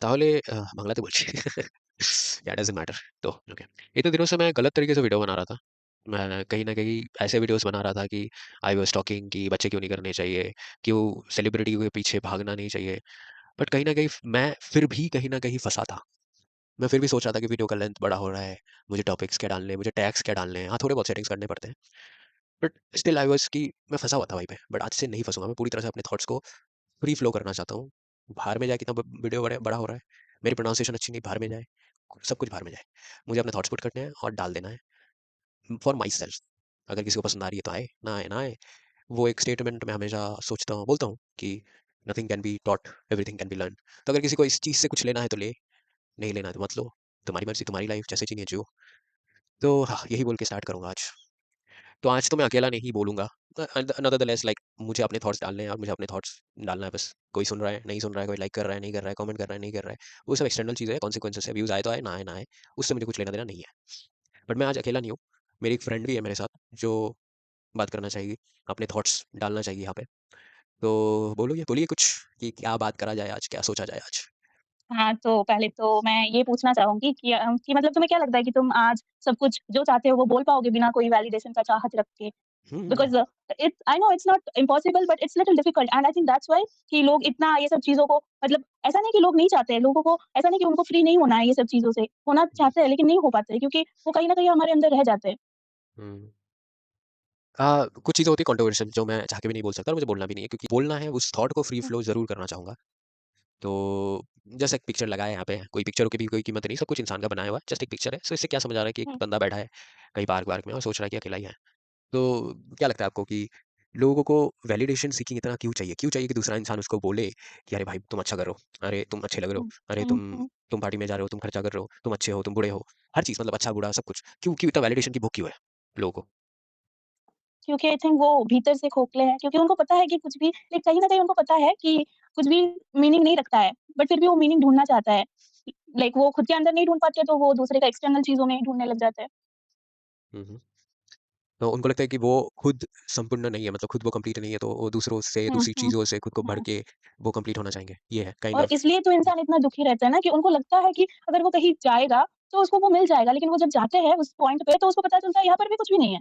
তাহলে বাংলাতে বলছি। ডাজন্ট ম্যাटर। তো ओके। इतने दिनों से मैं गलत तरीके से वीडियो बना रहा था। मैं कहीं न कहीं ऐसे वीडियोज़ बना रहा था कि आई वाज़ टॉकिंग कि बच्चे क्यों नहीं करने चाहिए, क्यों सेलिब्रिटी के पीछे भागना नहीं चाहिए। बट कहीं न कहीं मैं फिर भी कहीं न कहीं फँसा था। मैं फिर भी सोच रहा था कि वीडियो का लेंथ बड़ा हो रहा है, मुझे टॉपिक्स क्या डालने हैं, मुझे टैग्स क्या डालने हैं। हाँ, थोड़े बहुत सेटिंग्स करने पड़ते हैं। बट स्टिल आई वाज़ कि मैं फँसा हुआ था वहीं पे। बट आज से नहीं फँसूँगा, मैं पूरी तरह से अपने थॉट्स को फ्री फ्लो करना चाहता हूँ। बाहर में जाए कितना वीडियो बड़ा हो रहा है, मेरी प्रोनाउंसिएशन अच्छी नहीं, बाहर में जाए, सब कुछ बाहर में जाए। मुझे अपने थॉट्स पुट करने हैं और डाल देना है फॉर माई सेल्फ। अगर किसी को पसंद आ रही है तो आए, ना आए ना आए। वो एक स्टेटमेंट मैं हमेशा सोचता हूँ, बोलता हूँ कि nothing can be taught, everything can be learn. तो अगर किसी को इस चीज़ से कुछ लेना है तो ले, नहीं लेना है तो मत लो। तुम्हारी मर्जी, तुम्हारी लाइफ, जैसे जीनी है जियो। तो हाँ, यही बोल के स्टार्ट करूँगा आज। तो आज तो मैं अकेला नहीं बोलूँगा। नॉनदलेस लाइक मुझे अपने थॉट्स डालने हैं और मुझे अपने थॉट्स डालना है बस। कोई सुन रहा है, नहीं सुन रहा है, कोई लाइक कर रहा है, नहीं कर रहा है, कमेंट कर रहा है, नहीं कर रहा है। वो सब एक्सटर्नल चीज़ें हैं, कॉन्सिक्वेंसेस है। व्यूज़ आए तो आए, ना आए ना आए। उससे मुझे कुछ लेना देना नहीं है। बट मैं आज अकेला नहीं हूँ। मेरी एक फ्रेंड भी है मेरे साथ जो बात करना चाहेगी, अपने थॉट्स डालना चाहेगी यहाँ पे। तो बोलिए कुछ कि क्या बात करा जाए आज, क्या सोचा जाए आज? हाँ, तो पहले तो मैं ये पूछना चाहूँगी कि मतलब तुम्हें क्या लगता है कि तुम आज सब कुछ जो चाहते हो वो बोल पाओगे बिना कोई वैलिडेशन का चाहत रख के? हुँ, because it's I know it's not impossible but it's little difficult and I think that's why कि लोग इतना ये सब चीज़ों को मतलब ऐसा नहीं कि लोग नहीं चाहते हैं, लोगों को ऐसा नहीं कि उनको फ्री नहीं होना है ये सब चीज़ों से, होना हुँ, चाहते हैं लेकिन नहीं हो पाते क्योंकि वो कहीं न कहीं हमारे अंदर रह जाते हैं। हुँ। कुछ चीज़ें होती हैं कंट्रोवर्शियल जो मैं चाह के भी नहीं बोल सकता और मुझे बोलना भी नहीं है क्योंकि बोलना है, उस थॉट को फ्री हुँ, फ्लो ज़रूर करना चाहूँगा। तो जैसे एक पिक्चर लगा है यहाँ पे, कोई पिक्चरों की भी कोई कीमत नहीं, सब कुछ इंसान का बनाया हुआ है, जस्ट एक पिक्चर है। सो इससे क्या समझ आ रहा है कि एक हुँ, बंदा बैठा है कहीं पार्क वार्क में और सोच रहा है कि अकेला ही है। तो क्या लगता है आपको कि लोगों को वैलिडेशन सीकिंग इतना क्यों चाहिए? क्यों चाहिए कि दूसरा इंसान उसको बोले कि अरे भाई तुम अच्छा कर रहे हो, अरे तुम अच्छे लग रहे हो, हुँ, अरे हुँ, हुँ। तुम पार्टी में जा रहे हो, तुम खर्चा कर रहे हो, तुम अच्छे हो, तुम बुरे हो। हर चीज़ मतलब अच्छा-बुरा सब कुछ। क्यों क्यों इतना वैलिडेशन की भूख क्यों है लोगों को? क्योंकि आई थिंक वो भीतर से खोखले हैं क्योंकि उनको पता है कि कुछ भी लाइक कहीं न कहीं उनको पता है कि कुछ भी मीनिंग नहीं रखता है, बट फिर भी वो मीनिंग ढूँढना चाहता है। लाइक वो खुद के अंदर नहीं ढूँढ पाते तो वो दूसरे का एक्सटर्नल चीज़ों में ढूँढने लग जाते हैं। हुँ, हुँ। तो उनको लगता है कि वो खुद संपूर्ण नहीं है, मतलब खुद वो कंप्लीट नहीं है, तो वो दूसरों से, हुँ, दूसरी हुँ, चीज़ों से खुद को बढ़ हुँ। के वो कंप्लीट होना चाहेंगे। ये है काइंड और ऑफ। इसलिए तो इंसान इतना दुखी रहता है ना कि उनको लगता है कि अगर वो कहीं जाएगा, तो उसको वो मिल जाएगा, लेकिन वो जब जाते हैं उस पॉइंट पे तो उसको पता चलता है यहाँ पर भी कुछ भी नहीं है।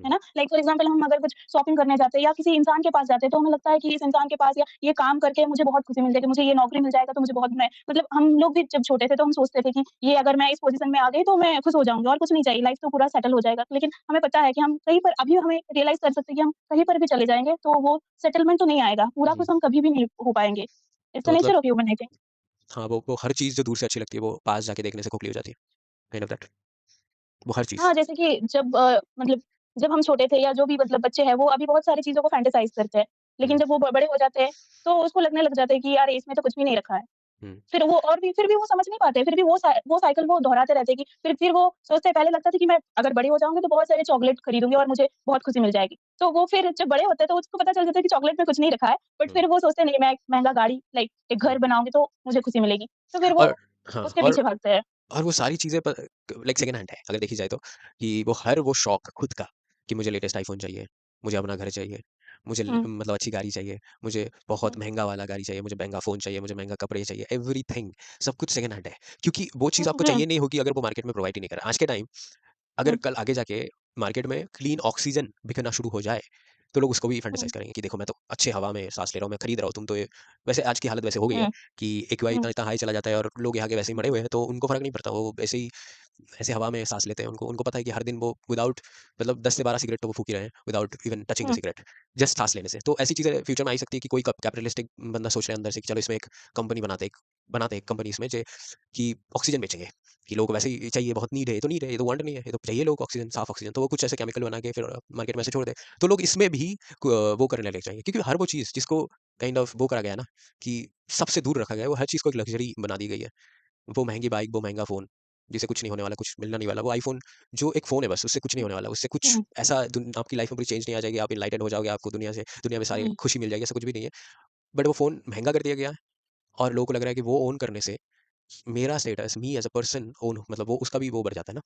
है हुँ, ना? लाइक फॉर एग्ज़ाम्पल हम अगर कुछ शॉपिंग करने जाते हैं या किसी इंसान के पास जाते हैं, तो हमें लगता है कि इस इंसान के पास या ये काम करके मुझे बहुत खुशी मिल जाएगी, मुझे ये नौकरी मिल जाएगा तो मुझे बहुत मैं मतलब हम लोग भी जब छोटे थे तो हम सोचते थे कि ये अगर मैं इस पोज़ीशन में आ गई तो मैं खुश हो जाऊँगी और कुछ नहीं चाहिए, लाइफ़ तो पूरा सेटल हो जाएगा। लेकिन हमें पता है कि हम कहीं पर अभी हमें रियलाइज़ कर सकते हैं कि हम कहीं पर भी चले जाएँगे तो वो सेटलमेंट तो नहीं आएगा, पूरा हुँ। खुश हम कभी भी नहीं हो पाएँगे। इट्स द तो मतलब nature of human I think. हाँ, वो हर चीज़ जो दूर से अच्छी लगती है, वो पास जाके देखने से खोखली हो जाती है। Kind of that. वो हर चीज़। हाँ, जैसे कि मतलब जब हम छोटे थे या जो भी मतलब बच्चे हैं, वो अभी बहुत सारी चीज़ों को फैंटेसाइज़ करते हैं। हुँ, लेकिन जब वो बड़े हो जाते हैं, तो उसको लगने लग जाता है कि यार इसमें तो कुछ भी नहीं रखा है। हुँ, फिर भी वो समझ नहीं पाते, फिर भी वो साइकिल वो दोहराते रहते हैं कि फिर वो सोचते हैं पहले लगता था कि मैं अगर बड़ी हो जाऊँगी तो बहुत सारे चॉकलेट खरीदूँगी और मुझे बहुत खुशी मिल जाएगी। तो वो फिर जब बड़े होते हैं तो उसको पता चल जाता है कि चॉकलेट में कुछ नहीं रखा है, बट हुँ, फिर वो सोचते हैं नहीं मैं एक महँगा गाड़ी लाइक एक हुँ। घर बनाऊँगी तो मुझे खुशी मिलेगी। तो फिर वो और हाँ, उसके पीछे भागते हैं। और वो सारी चीज़ें प लाइक सेकंड हैंड है, अगर देखी जाए तो, कि वो शौक खुद का, कि मुझे लेटेस्ट आईफ़ोन चाहिए, मुझे अपना घर चाहिए, मुझे हुँ, मतलब अच्छी गाड़ी चाहिए, मुझे बहुत हुँ, महँगा वाला गाड़ी चाहिए, मुझे महँगा फ़ोन चाहिए, मुझे महँगा कपड़े चाहिए, एवरीथिंग सब कुछ सेकंड हैंड है। क्योंकि वो चीज़ हुँ, आपको हुँ, चाहिए नहीं होगी अगर वो मार्केट में प्रोवाइड ही नहीं कर रहा। आज के टाइम अगर हुँ, कल आगे जाके मार्केट में क्लीन ऑक्सीजन बिकना शुरू हो जाए, तो लोग उसको भी हुँ, फैंटेसाइज़ करेंगे कि देखो मैं तो अच्छे हवा में साँस ले रहा हूँ, मैं खरीद रहा हूँ, तुम तो ये वैसे आज की हालत वैसे हो गई है हुँ, कि एक्यूआई हुँ, इतना-इतना हाई चला जाता है और लोग यहाँ के वैसे ही हुँ, मरे हुए हैं, तो उनको फ़र्क नहीं पड़ता। वो ऐसे ही ऐसे हवा में साँस लेते हैं, उनको उनको पता है कि हर दिन वो विदाउट मतलब 10 से 12 सिगरेट तो वो फूक ही रहे हैं, without even touching the hmm, cigarette, just साँस लेने से। तो ऐसी चीज़ें फ्यूचर में आ ही सकती है कि कोई कैपिटलिस्टिक बंदा सोच रहा है अंदर से कि चलो इसमें एक कंपनी बनाते हैं एक कंपनी इसमें जे कि ऑक्सीजन बेचेंगे, कि लोगों को वैसे ही चाहिए, बहुत नीड है, ये तो नीड है, ये तो वांट नहीं है, ये तो चाहिए लोगों को ऑक्सीजन, साफ ऑक्सीजन, तो वो कुछ ऐसे केमिकल बना के फिर मार्केट में ऐसे छोड़ दें। तो लोग इसमें भी वो करने लग जाएँगे क्योंकि हर वो चीज़ जिसको काइंड ऑफ वो करा गया है ना कि सबसे दूर रखा गया है, वो हर चीज़ को एक लग्ज़री बना दी गई है। वो महँगी बाइक, वो महँगा फ़ोन, जिससे कुछ नहीं होने वाला, कुछ मिलना नहीं वाला। वो आईफ़ोन जो एक फ़ोन है बस, उससे कुछ नहीं होने वाला। उससे कुछ हुँ, ऐसा दुन आपकी लाइफ़ में पूरी चेंज नहीं आ जाएगी, आप एनलाइटेंड हो जाओगे, आपको दुनिया में सारी हुँ, खुशी मिल जाएगी, ऐसा कुछ भी नहीं है। बट वो फ़ोन महँगा कर दिया गया है और लोगों को लग रहा है कि वो ओन करने से मेरा status, me as a person own मतलब वो उसका भी वो बढ़ जाता है ना,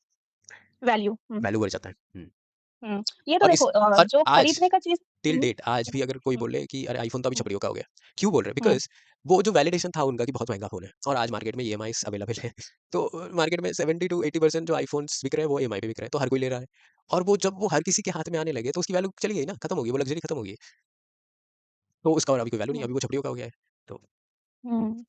वैल्यू। हुँ, वैल्यू बढ़ जाता है। हुँ। हुँ। ये तो और देखो इस और जो आज खरीदने का चीज़ टिल हुँ, डेट आज भी अगर कोई हुँ, बोले कि अरे आईफ़ोन तो अभी हुँ, छपड़ियों का हो गया। क्यों बोल रहे हैं? हुँ, बिकॉज़ वो जो वैलिडेशन था उनका कि बहुत महँगा फ़ोन है और आज मार्केट में ईएमआईज़ अवेलेबल है। तो मार्केट में 70 टू 80% जो आईफ़ोन्स बिक रहे हैं वो ईएमआई पे बिक रहे हैं, तो हर कोई ले रहा है। और वो जब वो हर किसी के हाथ में आने लगे तो उसकी वैल्यू चली गई ना, खत्म हो गई, वो लग्ज़री खत्म हो गई। तो उसका और अभी कोई वैल्यू नहीं है, हुँ, अभी वो छपड़ियों का हो गया है। तो हुँ।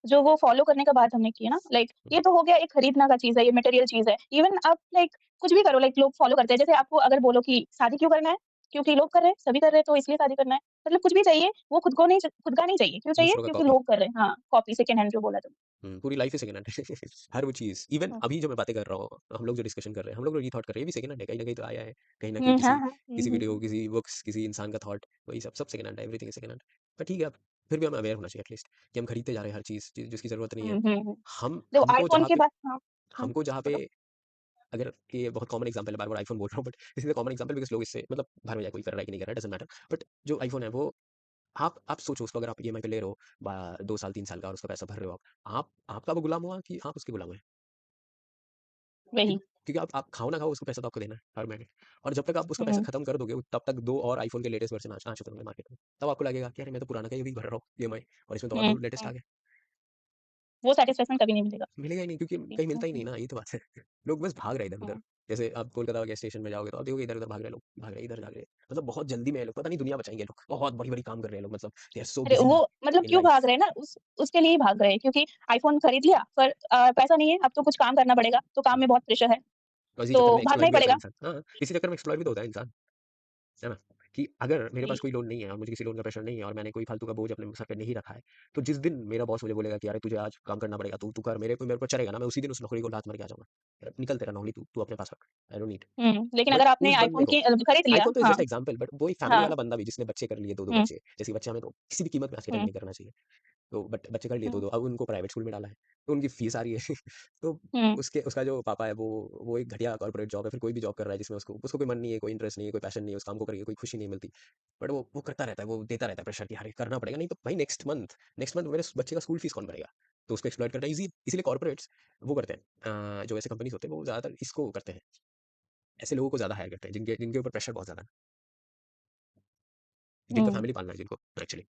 जो वो फ़ॉलो करने का बात हमने की है ना, लाइक हुँ, ये तो हो गया एक खरीदना का चीज़ है, ये मटेरियल चीज़ है। इवन आप लाइक कुछ भी करो, लाइक लोग फ़ॉलो करते हैं। जैसे आपको अगर बोलो कि शादी क्यों करना है? क्योंकि लोग कर रहे हैं, सभी कर रहे हैं तो इसलिए शादी करना है। मतलब कुछ भी चाहिए, वो खुद का नहीं चाहिए। क्यों चाहिए? दूसरों का क्योंकि कॉपी। लोग कर रहे हैं। हाँ, कॉपी सेकंड हैंड जो बोला तुमने। पूरी लाइफ़ ही सेकंड हैंड है। हर वो चीज़, इवन हुँ, अभी जो मैं बातें कर रहा हूँ, हम लोग जो डिस्कशन कर रहे हैं, हम लोग ये थॉट कर रहे हैं, ये भी सेकंड हैंड है, कहीं न कहीं तो आया है। कहीं न कहीं हुँ, हाँ, किसी हाँ। हुँ, किसी हुँ, वीडियो, हुँ। किसी बुक्स, किसी इंसान का थॉट, वही सब सेकंड हैंड है, एवरीथिंग इज़ सेकंड हैंड। पर ठीक है, अब फिर भी हमें अवेयर होना चाहिए एटलीस्ट कि हम खरीदते जा रहे हैं हर चीज़, जिसकी ज़रूरत नहीं है। हुँ, हुँ, हुँ। हम देखो हमको आईफ़ोन जहाँ की पे बात हाँ, हुँ, हमको जहाँ पे बोलो। अगर ये बहुत कॉमन एग्ज़ाम्पल है, बार-बार आईफ़ोन बोल रहा हूँ, but this is a common example because लोग इससे मतलब बाहर में जाए कोई कर रहा है कि नहीं कर रहा है, डज़न्ट मैटर। बट जो आईफ़ोन है वो आप सोचो उसको अगर आप ईएमआई पे ले रहे हो, बा 2 साल 3 साल का और उसका पैसा भर रहे हो आप आपका वो गुलाम हुआ कि आप उसके गुलाम हैं? वही। क्योंकि आप खाओ ना खाओ उसको पैसा तो आपको देना है हर महीने। और जब तक आप उसका पैसा हुँ, खत्म कर दोगे तब तक 2 और आईफ़ोन के लेटेस्ट वर्ज़न आ चुके होंगे मार्केट में। तब आपको लगेगा कि अरे मैं तो पुराना का ही भर रहा हूँ ईएमआई और इसमें तो और हुँ, 2 लेटेस्ट हुँ। आ गए। वो सैटिस्फैक्शन कभी नहीं मिलेगा। मिलेगा ही नहीं क्योंकि जी, कहीं हुँ, मिलता ही नहीं हुँ, ना, यही तो बात है। लोग बस भाग रहे हैं इधर-उधर। हुँ। जैसे आप कोलकाता के स्टेशन में जाओगे तो आप देखोगे इधर-उधर भाग रहे हैं लोग, भाग रहे हैं, इधर भाग रहे हैं। मतलब बहुत जल्दी में है लोग, पता नहीं दुनिया बचाएँगे लोग। बहुत बड़ी-बड़ी काम कर रहे हैं लोग मतलब दे आर सो अरे बिज़ी वो मतलब इन क्यों लाइफ़। भाग रहे हैं ना उसके लिए ही भाग रहे हैं क्योंकि आईफ़ोन खरीद लिया पर पैसा नहीं है, अब तो कुछ काम करना पड़ेगा, तो काम में बहुत प्रेशर है, और इसी चक्कर तो में भागना एक्सप्लॉइट ही भी होता है पड़ेगा। इंसान। हाँ, इसी चक्कर में एक्सप्लॉइट भी तो होता है इंसान। है ना? कि अगर मेरे पास जी। कोई लोन नहीं है और मुझे किसी लोन का प्रेशर नहीं है और मैंने कोई फालतू का बोझ अपने सर पे नहीं रखा है, तो जिस दिन मेरा बॉस मुझे बोलेगा कि अरे तुझे आज काम करना पड़ेगा, तू तू कर मेरे ऊपर चढ़ेगा ना, मैं उसी दिन उस नौकरी को लात मार के आ जाऊँगा। निकल तेरा नौकरी तू तू अपने पास रख। I don't need. लेकिन बट अगर आपने उस बंदे आईफ़ोन को की खरीद लिया आईफ़ोन तो इज़ हाँ, जस्ट एग्ज़ाम्पल बट वो एक फैमिली हाँ। वाला बंदा भी जिसने बच्चे कर लिए 2-2 हुँ, बच्चे, जैसे कि बच्चे हमें तो किसी भी कीमत में आज के टाइम हुँ, में नहीं करना चाहिए। तो बट बच्चे कर लिए हुँ, 2-2 अब उनको प्राइवेट स्कूल में डाला है, तो उनकी फीस आ रही है। तो हुँ, उसके उसका जो पापा है वो एक घटिया कॉर्पोरेट जॉब है, फिर कोई भी जॉब कर रहा है जिसमें उसको उसको कोई मन नहीं है, कोई इंटरेस्ट नहीं है, कोई पैशन नहीं है, उस काम को करके कोई खुशी नहीं मिलती। बट वो करता रहता है, वो देता रहता है प्रेशर कि अरे करना पड़ेगा, नहीं तो भाई नेक्स्ट मंथ मेरे बच्चे का स्कूल फीस कौन भरेगा? तो उसको एक्सप्लॉइट करना ईज़ी इसीलिए कॉर्पोरेट्स वो करते हैं जो ऐसे कंपनीज़ होते हैं वो ज़्यादातर इसको करते हैं। ऐसे लोगों को ज़्यादा हायर करते हैं जिनके जिनके ऊपर प्रेशर बहुत ज़्यादा है, जिनका हुँ, फैमिली पालना है जिनको एक्चुअली।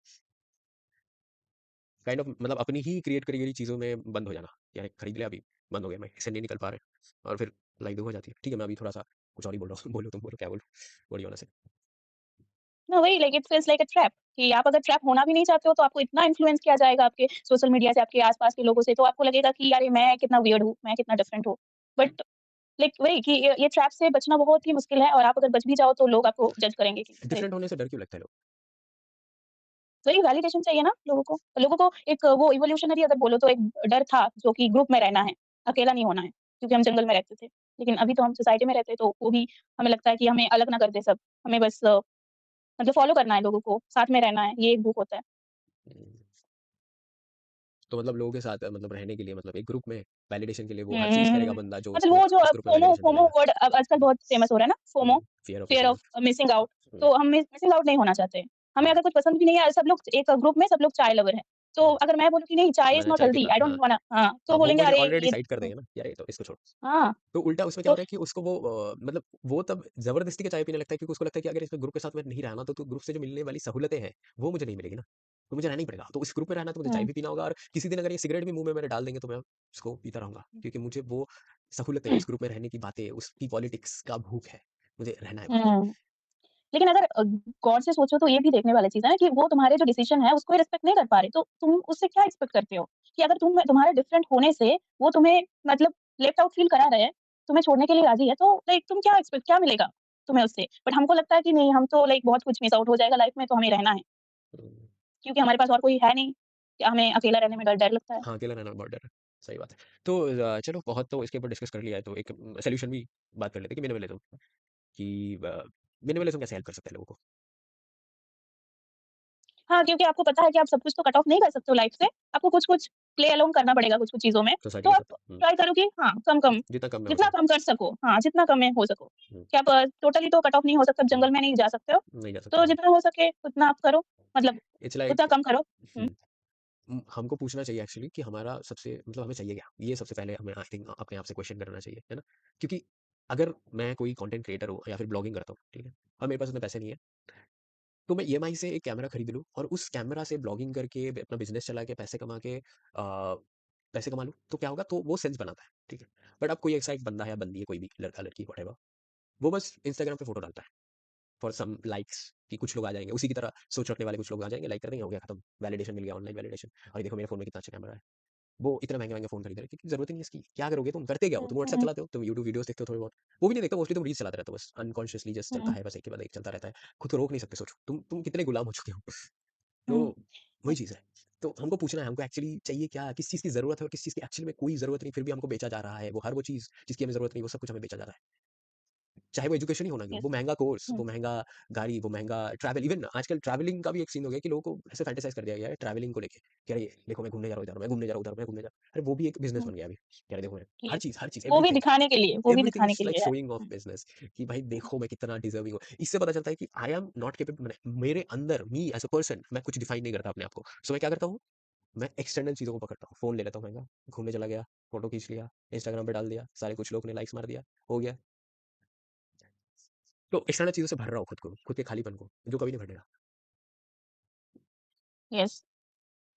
काइंड ऑफ मतलब अपनी ही क्रिएट करी गई चीज़ों में बंद हो जाना। यानी खरीद लिया अभी, बंद हो गया मैं, इससे नहीं निकल पा रहे और फिर लाइफ़ दुःख हो जाती है। ठीक है, मैं अभी थोड़ा-सा कुछ और ही बोल रहा हूँ, बोलो तुम बोलो क्या बोलूँ? व्हाट डू यू वांना से? ना वही like it feels like a trap कि आप अगर ट्रैप होना भी नहीं चाहते हो तो आपको इतना इन्फ्लुएंस किया जाएगा आपके सोशल मीडिया से, आपके आस-पास के लोगों से, तो आपको लगेगा कि अरे मैं कितना वियर्ड हूँ, मैं कितना डिफरेंट हूँ। बट लाइक वही कि ये ट्रैप से बचना बहुत ही मुश्किल है और आप अगर बच भी जाओ तो लोग आपको जज करेंगे कि अरे डिफरेंट होने से डर क्यों लगता है लोग? वही वैलिडेशन चाहिए ना लोगों को। लोगों को एक वो इवोल्यूशनरी अगर बोलो तो एक डर था जो कि ग्रुप में रहना है, अकेला नहीं होना है, क्योंकि हम जंगल में रहते थे। लेकिन अभी तो हम सोसाइटी में रहते हैं तो वो भी हमें लगता है कि हमें अलग ना कर दे सब। हमें बस मतलब फॉलो करना है लोगों को, साथ में रहना है, ये एक भूख होता है। हुँ, तो मतलब लोगों के साथ मतलब रहने के लिए मतलब एक ग्रुप में वैलिडेशन के लिए वो हर चीज़ करेगा हुँ, बंदा जो मतलब उसको वो जो उस ग्रुप में फोमो वैलिडेशन फोमो दिलाएगा। वर्ड अब आजकल बहुत फेमस हो रहा है ना, FOMO, fear of fear missing of out. Missing out. हुँ, तो हम मिसिंग आउट नहीं होना चाहते। हमें हुँ, अगर कुछ पसंद भी नहीं है, सब लोग एक ग्रुप में सब लोग चाय लवर हैं। तो हुँ। अगर मैं बोलूँ कि नहीं चाय इज़ मैं नॉट चाय हेल्दी, पीता आई डोंट हाँ, वांना हाँ, तो हाँ, वो बोलेंगे मुझे अरे ऑलरेडी ये साइड कर देंगे ना, यार ये तो इसको छोड़ो। हाँ, तो उल्टा उसमें क्या तो हो रहा है कि उसको वो मतलब वो तब ज़बरदस्ती के चाय पीने लगता है क्योंकि उसको लगता है कि अगर इसमें ग्रुप के साथ मैं नहीं रहा ना तो ग्रुप से जो मिलने वाली सहूलतें हैं, वो मुझे नहीं मिलेगी ना। तो मुझे रहना ही पड़ेगा। तो इस ग्रुप में रहना तो मुझे चाय हुँ, भी पीना होगा और किसी दिन अगर ये सिगरेट भी मुँह में मेरे डाल देंगे तो मैं उसको पीता रहूँगा। क्योंकि मुझे वो सहूलतें, उस ग्रुप में रहने की बातें, उसकी पॉलिटिक्स का भूख है। मुझे रहना है वहाँ। हुँ। लेकिन अगर गौर से सोचो तो ये भी देखने वाली चीज़ है ना कि वो तुम्हारे जो डिसीज़न है उसको रिस्पेक्ट नहीं कर पा रहे, तो तुम उससे क्या एक्सपेक्ट करते हो? कि अगर तुम्हारे डिफरेंट होने से वो तुम्हें मतलब लेफ्ट आउट फील करा रहे हैं, तुम्हें छोड़ने के लिए राज़ी है, तो लाइक तुम क्या मिलेगा तुम्हें उससे? बट हमको लगता है कि नहीं हम तो लाइक बहुत कुछ मिस आउट हो जाएगा लाइफ में तो हमें रहना है, हुँ। क्योंकि हमारे पास और कोई है नहीं, या हमें अकेला रहने में डर डर लगता है। हाँ, अकेला रहना बहुत डर है। सही बात है। तो चलो बहुत तो इसके ऊपर डिस्कस कर लिया है तो एक सॉल्यूशन भी बात कर लेते हैं कि मिनिमलिज़्म कि मिनिमलिज़्म कैसे हेल्प कर सकता है लोगों को? हाँ, क्योंकि आपको पता है कि आप सब कुछ तो कट ऑफ नहीं कर सकते हो लाइफ से, आपको कुछ-कुछ प्ले अलोंग करना पड़ेगा कुछ-कुछ चीज़ों में, सोसाइटी तो के आप साथ। हुँ, ट्राई करो कि हाँ, कम-कम, जितना कम में हो जितना सके। कम कर सको हाँ, जितना कम में हो सको। हुँ, कि आप टोटली तो कट ऑफ नहीं हो सकते, आप हुँ, जंगल में नहीं जा सकते हो, नहीं जा सकते तो हाँ। जितना हो सके उतना आप करो, मतलब इट्स उतना लाइक कम करो। हुँ, हुँ, हमको पूछना चाहिए एक्चुअली कि हमारा सबसे मतलब हमें चाहिए क्या? ये सबसे पहले हमें आई थिंक अपने आप से क्वेश्चन करना चाहिए, है ना? क्योंकि अगर मैं कोई कंटेंट क्रिएटर हूँ या फिर ब्लॉगिंग करता हूँ, ठीक है? और मेरे पास इतने पैसे नहीं है तो मैं ईएमआई से एक कैमरा खरीद लूँ और उस कैमरा से ब्लॉगिंग करके अपना बिज़नेस चला के पैसे कमा के पैसे कमा लूँ, तो क्या होगा? तो वो सेंस बनाता है, ठीक है? बट अब कोई ऐसा एक बंदा है या बंदी है, कोई भी लड़का, लड़की व्हाटएवर, वो बस इंस्टाग्राम पे फ़ोटो डालता है फॉर सम लाइक्स कि कुछ लोग आ जाएँगे, उसी की तरह सोच रखने वाले कुछ लोग आ जाएँगे, लाइक कर देंगे, हो गया खत्म। वैलिडेशन मिल गया, ऑनलाइन वैलिडेशन। और ये देखो मेरे फ़ोन में कितना अच्छा कैमरा है। वो इतने महँगे-महँगे फ़ोन खरीद रहे हैं क्योंकि ज़रूरत ही नहीं है इसकी। क्या करोगे तुम? करते क्या हो? हुँ, तुम व्हाट्सएप हुँ, चलाते हो, तुम यूट्यूब वीडियोज़ देखते हो थोड़ी बहुत। वो भी नहीं देखते, मोस्टली तुम रील्स चलाते रहते हो बस। अनकॉन्शियसली जस्ट चलता हुँ, है, बस एक के बाद एक चलता रहता है। खुद को रोक नहीं सकते, सोचो। तुम कितने गुलाम हो चुके हो। तो हुँ, वही चीज़ है। तो हमको पूछना है, हमको एक्चुअली चाहिए क्या? किस चीज़ की ज़रूरत है और किस चीज़ की एक्चुअली में कोई ज़रूरत नहीं, फिर भी हमको बेचा जा रहा है। वो हर वो चीज़ जिसकी हमें ज़रूरत नहीं, वो सब कुछ हमें बेचा जा रहा है। चाहे वो एजुकेशन ही होना क्यों, यस, वो महँगा कोर्स, हुँ, वो महँगा गाड़ी, वो महँगा ट्रैवल, इवन आजकल ट्रैवलिंग का भी एक सीन हो गया कि लोगों को ऐसे फैंटेसाइज़ कर दिया गया है ट्रैवलिंग को लेके, कि अरे देखो मैं घूमने जा रहा हूँ इधर, मैं घूमने जा रहा हूँ उधर, मैं घूमने जा रहा हूँ। अरे वो भी एक बिज़नेस हुँ, बन गया अभी, कि अरे देखो मैं यस। हर चीज़, वो भी एवरीथिंग, दिखाने के लिए, वो भी एवरीथिंग दिखाने इज़ के लाइक लिए है। शोइंग ऑफ हुँ, बिज़नेस कि भाई देखो मैं कितना डिज़र्विंग हूँ। इससे पता चलता है कि आई एम नॉट कैपेबल, मैंने मेरे अंदर मी एज़ अ पर्सन मैं कुछ डिफाइन नहीं करता अपने आप को। सो मैं क्या करता हूँ, मैं एक्सटर्नल चीज़ों को पकड़ता हूँ। फ़ोन ले लेता हूँ महँगा, घूमने चला गया, फ़ोटो खींच लिया, इंस्टाग्राम पे डाल दिया, सारे कुछ लोग ने लाइक्स मार दिया, हो गया। तो एक्सटर्नल चीज़ों से भर रहा हूँ खुद को, खुद के खालीपन को, जो कभी नहीं भरेगा। यस।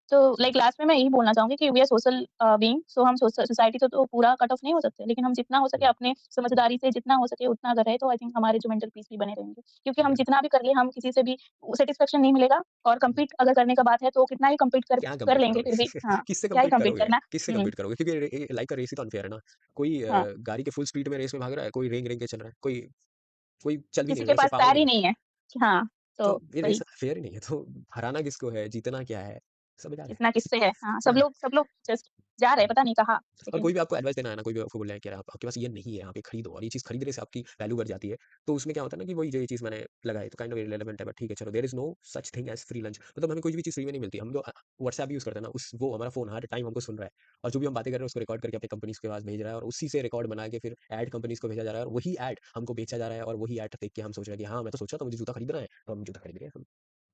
तो लाइक लास्ट में मैं यही बोलना चाहूँगी कि we are social being so हम सोसाइटी से तो पूरा कट ऑफ नहीं हो सकते, लेकिन हम जितना हो सके हुँ, अपने समझदारी से जितना हो सके उतना अगर रहे तो आई थिंक हमारे जो मेंटल पीस भी बने रहेंगे। क्योंकि हम या जितना भी कर लें, हम किसी से भी सैटिस्फैक्शन नहीं मिलेगा और कम्पीट अगर करने का बात है तो कितना ही कम्पीट कर क्या कर कम्पीट लेंगे करोगे? फिर भी हाँ, किससे क्या ही कम्पीट कम्पीट करोगे? करना। किससे हुँ, कम्पीट करोगे? क्योंकि लाइफ का रेस ही तो अनफेयर है ना। कोई हाँ, गाड़ी के फुल स्पीड में रेस में भाग रहा है, कोई रेंग-रेंग के चल रहा है, कोई कोई चल भी नहीं किसी रहा के है, पास सिर्फ पैर पाँव ही है। नहीं है। हाँ, तो तो ये रेस वही फेयर ही नहीं है, तो हराना किसको है, जीतना क्या है? सब बेकार है। कितना किससे है। हाँ, या सब लोग जस्ट जा रहे हैं पता नहीं कहाँ, और लेकिन कोई भी आपको एडवाइस देना है ना, कोई भी आपको बोल रहा है कि यार आपके पास ये नहीं है, आप ये खरीदो और ये चीज़ खरीदने से आपकी वैल्यू बढ़ जाती है। तो उसमें क्या होता है ना कि वही जो ये चीज़ मैंने लगाई तो काइंड ऑफ इर्रेलेवेंट है, बट ठीक है चलो, there is no such thing as free lunch. मतलब हमें कोई भी चीज़ फ्री में नहीं मिलती। हम जो व्हाट्सऐप यूज़ करते हैं ना, उस वो हमारा फ़ोन हर टाइम हमको सुन रहा है और जो भी हम बातें कर रहे हैं उसको रिकॉर्ड करके अपनी कंपनीज़ के पास भेज रहा है और उसी से रिकॉर्ड बना के फिर ऐड कंपनीज़ को भेजा जा रहा है और वही ऐड हमको बेचा जा रहा है और वही ऐड देख के हम सोच रहे हैं कि हाँ, मैं तो सोच रहा था मुझे जूता खरीदना है, तो हम जूता खरीद रहे हैं।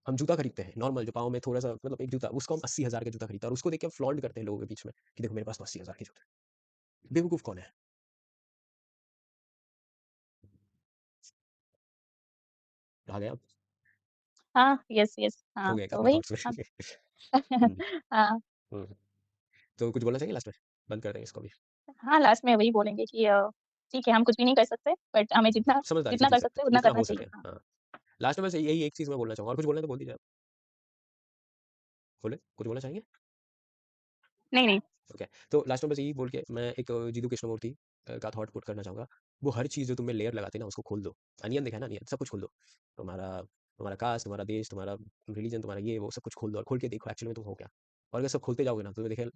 हम जूता खरीदते हैं नॉर्मल जो पाँव में थोड़ा-सा मतलब एक जूता, उसको हम 80,000 का जूता खरीदते हैं और उसको देख के हम फ्लॉन्ट करते हैं लोगों के बीच में कि देखो मेरे पास तो 80,000 के जूते हैं। बेवकूफ़ कौन है? आ गए आप? हाँ, यस, यस, खो हाँ, गए क्या तो अपने वही थॉट्स में? हाँ। हुँ, हाँ, हुँ। तो कुछ बोलना चाहेंगे लास्ट में? बंद कर देंगे इसको अभी। हाँ, लास्ट में वही बोलेंगे कि ठीक है, हम कुछ भी नहीं कर सकते, बट हमें जितना समझदारी से जितना जी कर सकते सकते हैं हैं, उतना जितना करना हो चाहिए। सके। हाँ, हाँ, लास्ट में बस यही एक चीज़ मैं बोलना चाहूँगा और कुछ बोलना है तो बोल दीजिए आप। बोले? कुछ बोलना चाहेंगे? नहीं, नहीं, ओके, तो लास्ट में बस यही बोल के मैं एक जीतू कृष्णमूर्ति का थॉट पुट करना चाहूँगा। वो हर चीज़ जो तुम में लेयर लगाते हैं ना, उसको खोल दो। अनियन देखा है ना, अनियन, सब कुछ खोल दो। तुम्हारा तुम्हारा कास्ट, तुम्हारा देश, तुम्हारा रिलीजन, तुम्हारा ये वो सब कुछ खोल दो और खोल के देखो एक्चुअली में तुम हो क्या। और अगर सब खोलते जाओगे ना, तो तुम्हें देखिए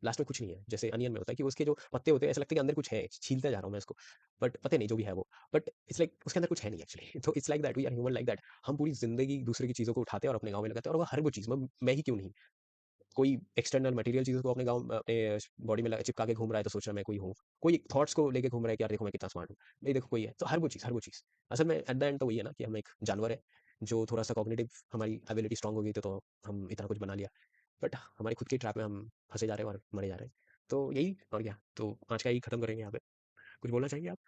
लास्ट में कुछ नहीं है। जैसे अनियन में होता है कि उसके जो पत्ते होते हैं, ऐसा लगता है कि अंदर कुछ है, छीलता जा रहा हूँ मैं इसको, बट पता नहीं जो भी है वो। बट इट्स लाइक उसके अंदर कुछ है नहीं एक्चुअली। तो it's like that, we are human like that. हम पूरी ज़िंदगी दूसरे की चीज़ों को उठाते हैं और अपने गाँव में लगाते हैं और वो हर वो चीज़ मैं ही क्यों नहीं? कोई एक्सटर्नल मटेरियल चीज़ों को अपने अपने बॉडी में चिपका के घूम रहा है तो सोच रहा है मैं कोई हूँ। कोई थॉट्स को लेके घूम रहा है कि यार देखो मैं कितना स्मार्ट हूँ। नहीं देखो कोई है। तो हर वो चीज़। असल में एट द एंड तो वही है ना कि हम एक जानवर है, जो थोड़ा-सा कॉग्निटिव हमारी एबिलिटी स्ट्रॉन्ग हो गई तो हम इतना कुछ बना लिया। बट हमारी खुद की ट्रैप में हम फँसे जा रहे हैं और मरे जा रहे हैं। तो यही और क्या। तो आज का यही खत्म करेंगे यहाँ पे। कुछ बोलना चाहेंगे आप?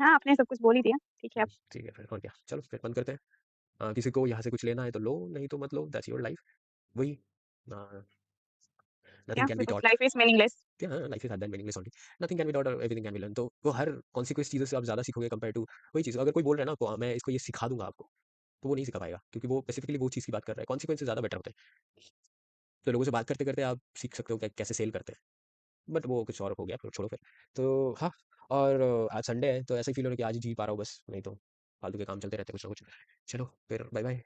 हाँ, आपने सब कुछ बोल ही दिया, ठीक है अब ठीक है फिर और क्या। चलो फिर बंद करते हैं। किसी को यहाँ से कुछ लेना है तो लो, नहीं तो मत लो, दैट्स योर लाइफ। वही अ, क्या nothing can be because taught. Life is meaningless. हाँ, life is that meaningless only. Nothing can be taught और एवरीथिंग कैन बी लर्न्ड। तो वो हर कॉन्सिक्वेंस चीज़ों से आप ज़्यादा सीखोगे कंपेयर टू वही चीज़। अगर कोई बोल रहा है ना आपको मैं इसको ये सिखा दूँगा आपको, तो वो नहीं सिखा पाएगा क्योंकि वो स्पेसिफिकली वो चीज़ की बात कर रहा है। कॉन्सिक्वेंसेस ज़्यादा बेटर होते हैं। तो लोगों से बात करते-करते आप सीख सकते हो कि कैसे सेल करते हैं। बट वो कुछ और हो गया, फिर छोड़ो फिर। तो हाँ, और आज संडे है तो ऐसा ही फ़ील हो रहा है कि आज ही जी पा रहा हूँ बस, नहीं तो फालतू के काम चलते रहते हैं कुछ ना कुछ। चलो फिर बाय-बाय।